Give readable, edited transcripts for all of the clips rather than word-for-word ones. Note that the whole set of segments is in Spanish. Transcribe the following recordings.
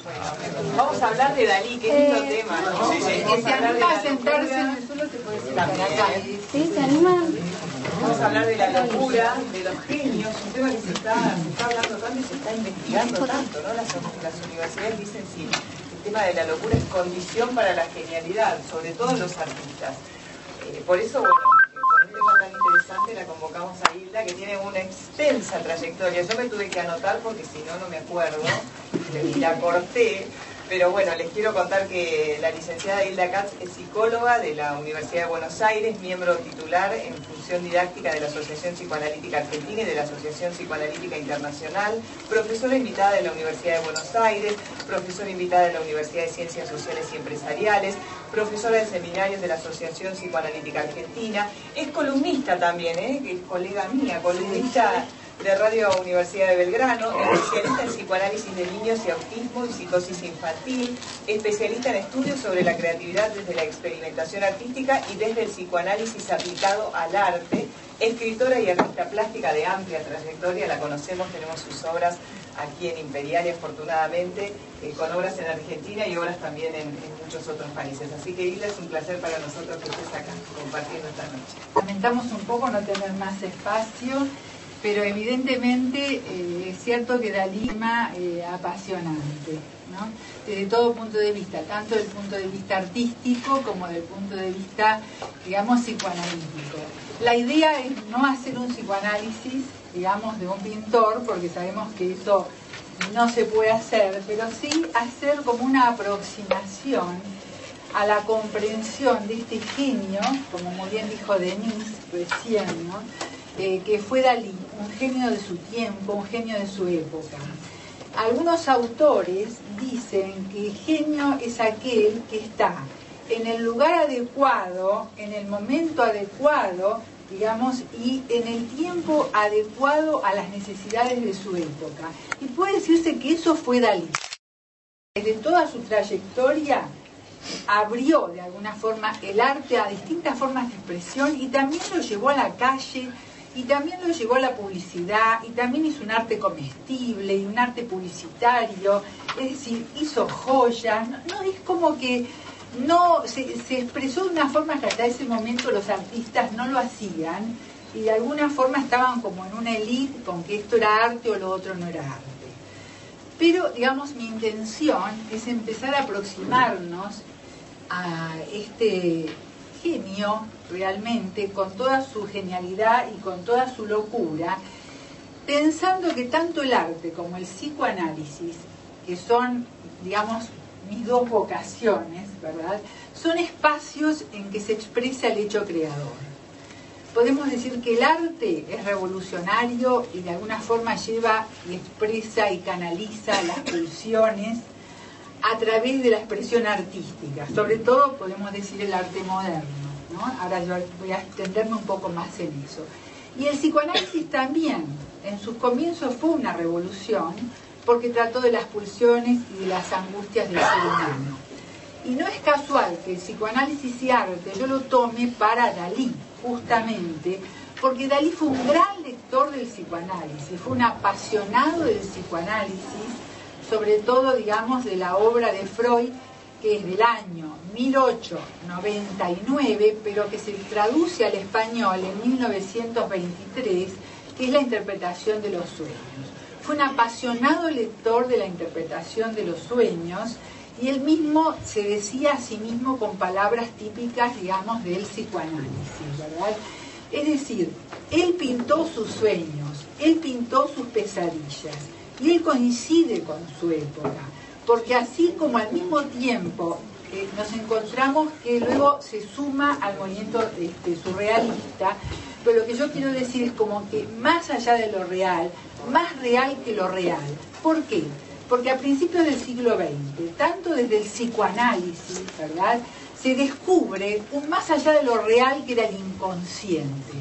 Bueno, vamos a hablar de Dalí, que es lindo tema, ¿no? Que se anima a sentarse en el suelo, se puede sentar acá. ¿Sí? ¿Se animan? Vamos a hablar de la locura, de los genios, un tema que se está hablando tanto y se está investigando tanto, ¿no? Las universidades dicen sí, el tema de la locura es condición para la genialidad, sobre todo los artistas. Por eso, bueno, con un tema tan interesante la convocamos a Hilda, que tiene una extensa trayectoria. Yo me tuve que anotar porque si no, no me acuerdo, y la corté. Pero bueno, les quiero contar que la licenciada Hilda Katz es psicóloga de la Universidad de Buenos Aires, miembro titular en función didáctica de la Asociación Psicoanalítica Argentina y de la Asociación Psicoanalítica Internacional, profesora invitada de la Universidad de Buenos Aires, profesora invitada de la Universidad de Ciencias Sociales y Empresariales, profesora de seminarios de la Asociación Psicoanalítica Argentina, es columnista también, que es colega mía, columnista de Radio Universidad de Belgrano, especialista en psicoanálisis de niños y autismo y psicosis infantil, especialista en estudios sobre la creatividad desde la experimentación artística y desde el psicoanálisis aplicado al arte, escritora y artista plástica de amplia trayectoria, la conocemos, tenemos sus obras aquí en Imperial y afortunadamente con obras en Argentina y obras también en muchos otros países. Así que Hilda, es un placer para nosotros que estés acá compartiendo esta noche. Lamentamos un poco no tener más espacio, pero evidentemente es cierto que Dalí es un tema apasionante, ¿no? Desde todo punto de vista, tanto desde el punto de vista artístico como desde el punto de vista, digamos, psicoanalítico. La idea es no hacer un psicoanálisis, digamos, de un pintor, porque sabemos que eso no se puede hacer, pero sí hacer como una aproximación a la comprensión de este genio, como muy bien dijo Denise recién, ¿no? Que fue Dalí, un genio de su tiempo, un genio de su época. Algunos autores dicen que genio es aquel que está en el lugar adecuado, en el momento adecuado, digamos, y en el tiempo adecuado a las necesidades de su época. Y puede decirse que eso fue Dalí. Desde toda su trayectoria abrió de alguna forma el arte a distintas formas de expresión y también lo llevó a la calle, y también lo llevó a la publicidad, y también hizo un arte comestible y un arte publicitario, es decir, hizo joyas, no es como que no se expresó de una forma que hasta ese momento los artistas no lo hacían, y de alguna forma estaban como en una élite con que esto era arte o lo otro no era arte. Pero, digamos, mi intención es empezar a aproximarnos a este genio realmente, con toda su genialidad y con toda su locura, pensando que tanto el arte como el psicoanálisis, que son, digamos, mis dos vocaciones, ¿verdad?, son espacios en que se expresa el hecho creador. Podemos decir que el arte es revolucionario y de alguna forma lleva y expresa y canaliza las pulsiones a través de la expresión artística, sobre todo podemos decir el arte moderno, ¿no? Ahora yo voy a extenderme un poco más en eso. Y el psicoanálisis también, en sus comienzos fue una revolución, porque trató de las pulsiones y de las angustias del ser humano. Y no es casual que el psicoanálisis y arte yo lo tome para Dalí, justamente, porque Dalí fue un gran lector del psicoanálisis, fue un apasionado del psicoanálisis, sobre todo, digamos, de la obra de Freud, que es del año 1899, pero que se traduce al español en 1923, que es la interpretación de los sueños. Fue un apasionado lector de la interpretación de los sueños, y él mismo se decía a sí mismo con palabras típicas, digamos, del psicoanálisis, ¿verdad? Es decir, él pintó sus sueños, él pintó sus pesadillas, y él coincide con su época, porque así como al mismo tiempo nos encontramos que luego se suma al movimiento surrealista, pero lo que yo quiero decir es como que más allá de lo real, más real que lo real. ¿Por qué? Porque a principios del siglo XX, tanto desde el psicoanálisis, ¿verdad?, se descubre un más allá de lo real que era el inconsciente,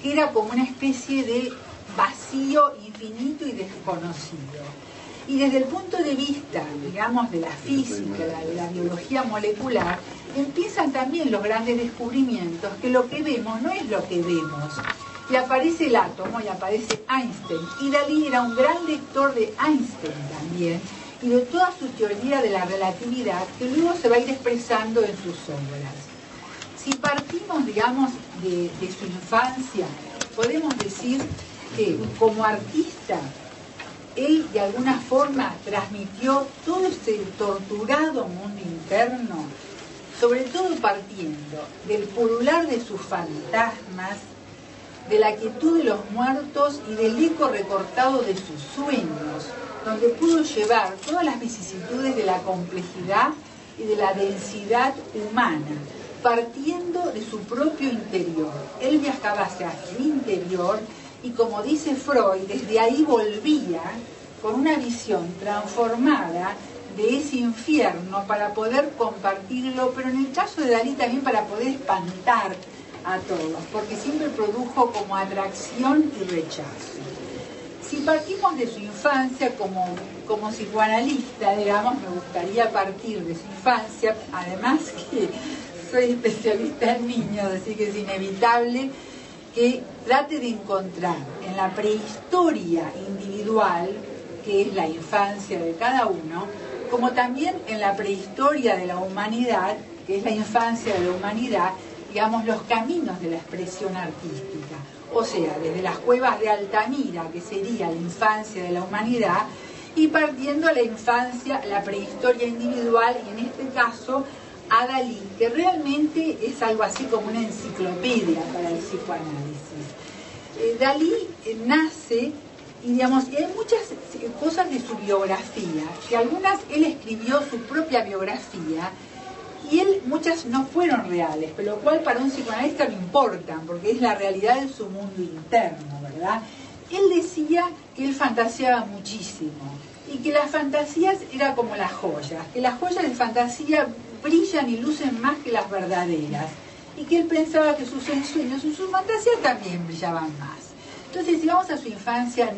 que era como una especie de vacío infinito y desconocido. Y desde el punto de vista, digamos, de la física, de la biología molecular, empiezan también los grandes descubrimientos, que lo que vemos no es lo que vemos. Y aparece el átomo y aparece Einstein. Y Dalí era un gran lector de Einstein también. y de toda su teoría de la relatividad que luego se va a ir expresando en sus obras. Si partimos, digamos, de su infancia, podemos decir que como artista, él de alguna forma transmitió todo ese torturado mundo interno, sobre todo partiendo del pulular de sus fantasmas, de la quietud de los muertos y del eco recortado de sus sueños, donde pudo llevar todas las vicisitudes de la complejidad y de la densidad humana, partiendo de su propio interior. Él viajaba hacia el interior y, como dice Freud, desde ahí volvía con una visión transformada de ese infierno para poder compartirlo, pero en el caso de Dalí también para poder espantar a todos, porque siempre produjo como atracción y rechazo. Si partimos de su infancia como psicoanalista, digamos, me gustaría partir de su infancia, además que soy especialista en niños, así que es inevitable que trate de encontrar en la prehistoria individual, que es la infancia de cada uno, como también en la prehistoria de la humanidad, que es la infancia de la humanidad, digamos, los caminos de la expresión artística. O sea, desde las cuevas de Altamira, que sería la infancia de la humanidad, y partiendo a la infancia, la prehistoria individual, y en este caso a Dalí, que realmente es algo así como una enciclopedia para el psicoanálisis. Dalí nace, y digamos, y hay muchas cosas de su biografía, que algunas él escribió su propia biografía, y muchas no fueron reales, pero lo cual para un psicoanalista no importan, porque es la realidad de su mundo interno, ¿verdad? Él decía que él fantaseaba muchísimo, y que las fantasías eran como las joyas, que las joyas de fantasía brillan y lucen más que las verdaderas, y que él pensaba que sus ensueños y sus fantasías también brillaban más. Entonces, si vamos a su infancia,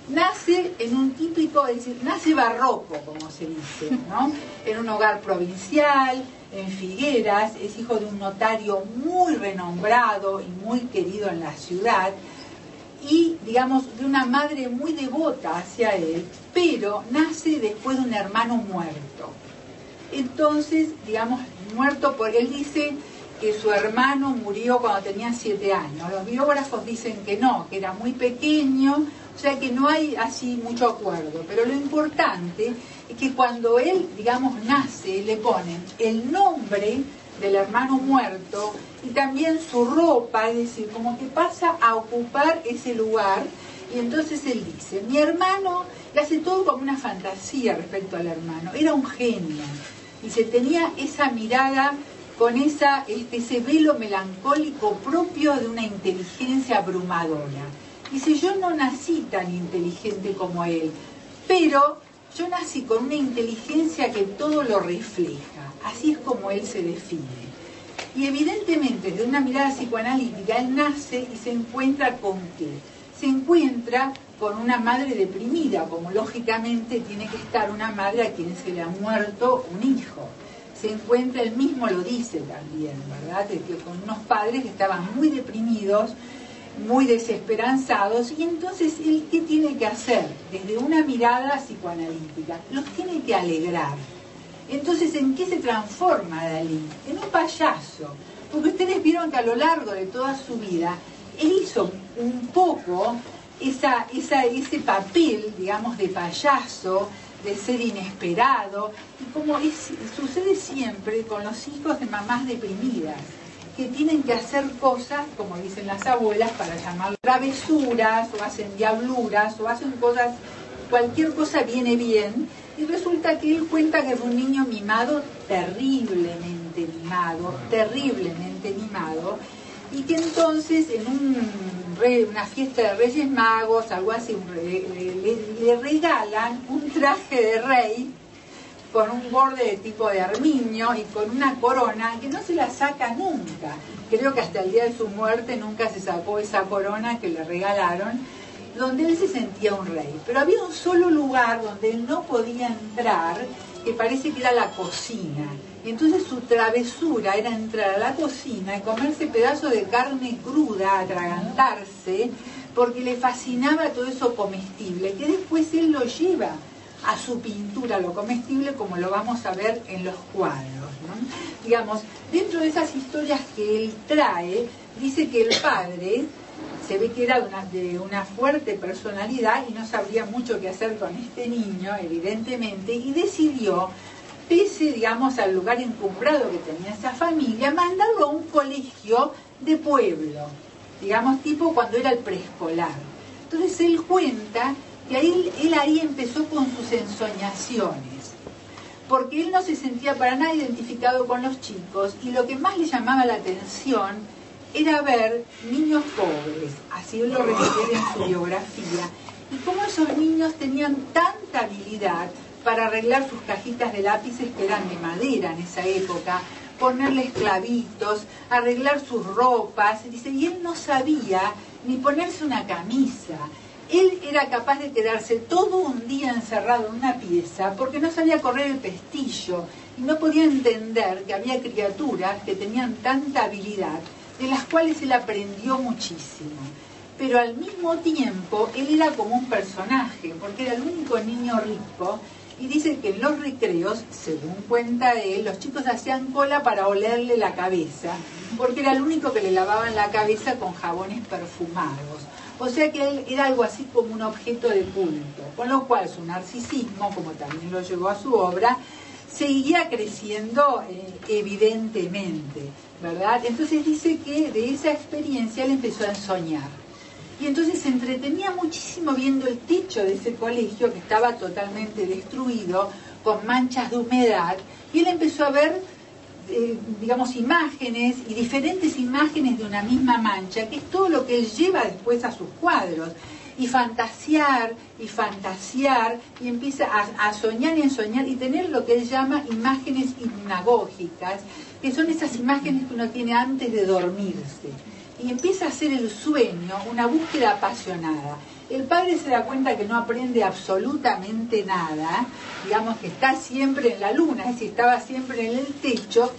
nace en un típico, es decir, nace barroco, como se dice, ¿no? En un hogar provincial, en Figueras, es hijo de un notario muy renombrado y muy querido en la ciudad, y, digamos, de una madre muy devota hacia él, pero nace después de un hermano muerto. Entonces, digamos, muerto porque él dice que su hermano murió cuando tenía 7 años. Los biógrafos dicen que no, que era muy pequeño, o sea que no hay así mucho acuerdo. Pero lo importante es que cuando él, digamos, nace, le ponen el nombre del hermano muerto y también su ropa, es decir, como que pasa a ocupar ese lugar. Y entonces él dice, mi hermano, le hace todo como una fantasía respecto al hermano, era un genio, y se tenía esa mirada con ese velo melancólico propio de una inteligencia abrumadora. Dice, yo no nací tan inteligente como él, pero yo nací con una inteligencia que todo lo refleja, así es como él se define. Y evidentemente, desde una mirada psicoanalítica, él nace y se encuentra con ¿qué? Se encuentra con una madre deprimida, como lógicamente tiene que estar una madre a quien se le ha muerto un hijo. Se encuentra, él mismo lo dice también, ¿verdad? Que con unos padres que estaban muy deprimidos, muy desesperanzados, y entonces él, ¿qué tiene que hacer? Desde una mirada psicoanalítica, los tiene que alegrar. Entonces, ¿en qué se transforma Dalí? En un payaso, porque ustedes vieron que a lo largo de toda su vida, él hizo un poco ese papel, digamos, de payaso, de ser inesperado, y como sucede siempre con los hijos de mamás deprimidas, que tienen que hacer cosas, como dicen las abuelas, para llamar travesuras, o hacen diabluras, o hacen cosas, cualquier cosa viene bien, y resulta que él cuenta que fue un niño mimado, terriblemente mimado, y que entonces en una fiesta de Reyes Magos, algo así, le regalan un traje de rey con un borde de tipo de armiño y con una corona que no se la saca nunca. Creo que hasta el día de su muerte nunca se sacó esa corona que le regalaron, donde él se sentía un rey. Pero había un solo lugar donde él no podía entrar, que parece que era la cocina. Entonces su travesura era entrar a la cocina y comerse pedazos de carne cruda, atragantarse, porque le fascinaba todo eso comestible, que después él lo lleva a su pintura, a lo comestible, como lo vamos a ver en los cuadros, ¿no? Digamos, dentro de esas historias que él trae, dice que el padre se ve que era de una fuerte personalidad y no sabría mucho qué hacer con este niño, evidentemente, y decidió, pese, digamos, al lugar encumbrado que tenía esa familia, mandarlo a un colegio de pueblo, digamos, tipo cuando era el preescolar. Entonces él cuenta que él ahí empezó con sus ensoñaciones, porque él no se sentía para nada identificado con los chicos, y lo que más le llamaba la atención era ver niños pobres, así él lo refiere en su biografía, y cómo esos niños tenían tanta habilidad para arreglar sus cajitas de lápices, que eran de madera en esa época, ponerles clavitos, arreglar sus ropas, dice, y él no sabía ni ponerse una camisa. Él era capaz de quedarse todo un día encerrado en una pieza porque no sabía correr el pestillo y no podía entender que había criaturas que tenían tanta habilidad, de las cuales él aprendió muchísimo. Pero al mismo tiempo, él era como un personaje, porque era el único niño rico, y dice que en los recreos, según cuenta él, los chicos hacían cola para olerle la cabeza, porque era el único que le lavaban la cabeza con jabones perfumados. O sea que él era algo así como un objeto de culto, con lo cual su narcisismo, como también lo llevó a su obra, seguía creciendo evidentemente, ¿verdad? Entonces dice que de esa experiencia él empezó a ensoñar. Y entonces se entretenía muchísimo viendo el techo de ese colegio, que estaba totalmente destruido, con manchas de humedad, y él empezó a ver, digamos, imágenes y diferentes imágenes de una misma mancha, que es todo lo que él lleva después a sus cuadros, y fantasear, y empieza a soñar y ensoñar, y tener lo que él llama imágenes hipnagógicas, que son esas imágenes que uno tiene antes de dormirse. Y empieza a hacer el sueño una búsqueda apasionada. El padre se da cuenta que no aprende absolutamente nada, digamos que está siempre en la luna, es decir, estaba siempre en el techo.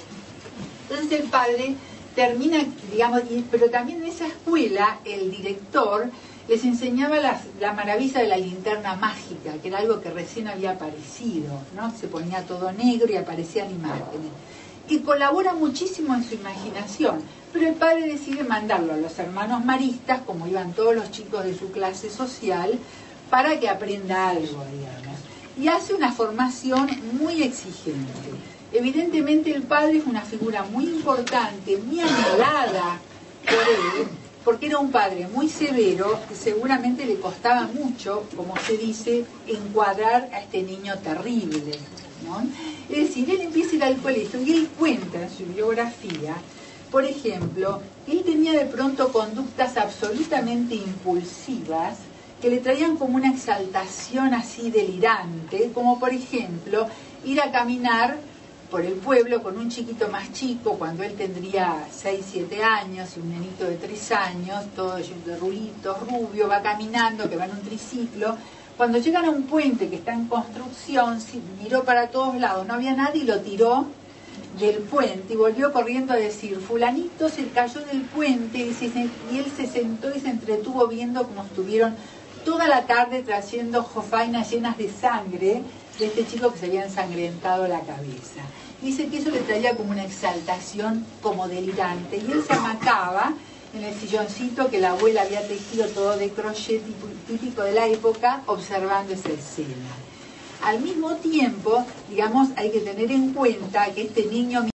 Entonces el padre termina, digamos, pero también en esa escuela el director les enseñaba la maravilla de la linterna mágica, que era algo que recién había aparecido, ¿no? Se ponía todo negro y aparecían imágenes. Que colabora muchísimo en su imaginación, pero el padre decide mandarlo a los hermanos maristas, como iban todos los chicos de su clase social, para que aprenda algo, digamos. Y hace una formación muy exigente. Evidentemente el padre es una figura muy importante, muy anhelada por él, porque era un padre muy severo, que seguramente le costaba mucho, como se dice, encuadrar a este niño terrible, ¿no? Es decir, él empieza a ir al colegio y él cuenta en su biografía, por ejemplo, que él tenía de pronto conductas absolutamente impulsivas que le traían como una exaltación así delirante, como por ejemplo ir a caminar por el pueblo con un chiquito más chico, cuando él tendría 6, 7 años, y un nenito de 3 años, todo lleno de rulitos, rubio, va caminando, que va en un triciclo. Cuando llegan a un puente que está en construcción, miró para todos lados, no había nadie, y lo tiró del puente y volvió corriendo a decir, fulanito se cayó del puente, y él se sentó y se entretuvo viendo cómo estuvieron toda la tarde trayendo jofainas llenas de sangre de este chico que se había ensangrentado la cabeza. Dice que eso le traía como una exaltación como delirante, y él se amacaba en el silloncito que la abuela había tejido todo de crochet típico de la época, observando esa escena. Al mismo tiempo, digamos, hay que tener en cuenta que este niño